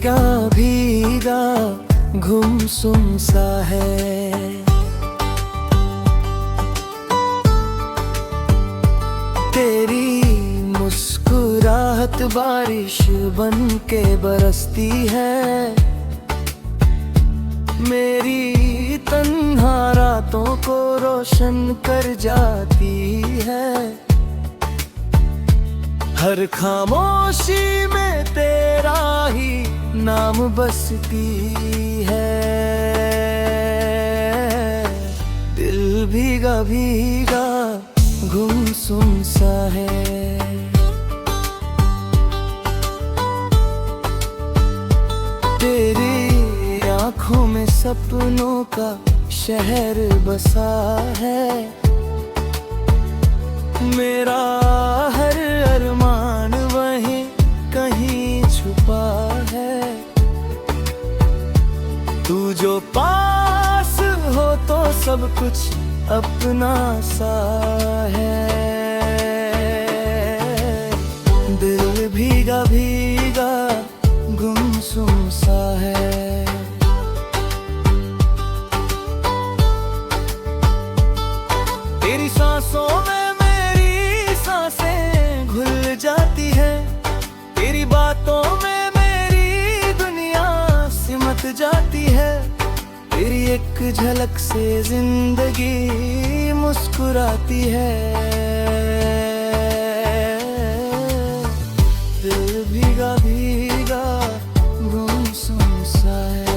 भीगा भीगा गुमसुम सा है। तेरी मुस्कुराहट बारिश बन के बरसती है। मेरी तन्हा रातों को रोशन कर जाती है। हर खामोशी में तेरा ही नाम बसती है। दिल भीगा भीगा गुमसुम सा है। तेरी आँखों में सपनों का शहर बसा है। मेरा हर अरमान वहीं कहीं छुपा है। तू जो पास हो तो सब कुछ अपना सा है। दिल भीगा भीगा गुमसुम सा है। तेरी सांसों में जाती है। तेरी बातों में मेरी दुनिया सिमट जाती है। तेरी एक झलक से जिंदगी मुस्कुराती है। दिल भीगा भीगा गुमसुम सा है।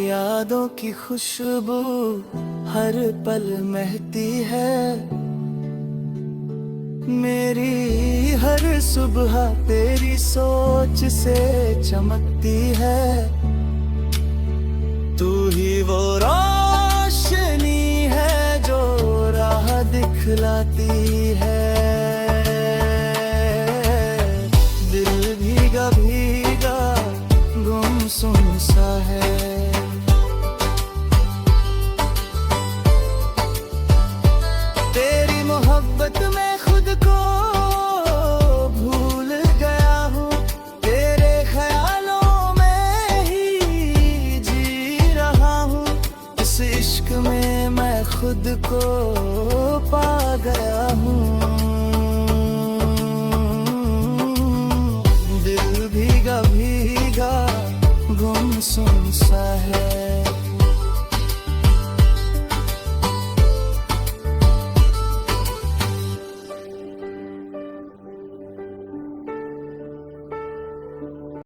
यादों की खुशबू हर पल महकती है। मेरी हर सुबह तेरी सोच से चमकती है। तू ही वो रोशनी है जो राह दिखलाती है। दिल भीगा भीगा गुमसुम सा है। मोहब्बत में खुद को भूल गया हूँ। तेरे ख्यालों में ही जी रहा हूँ। इस इश्क में मैं खुद को पा गया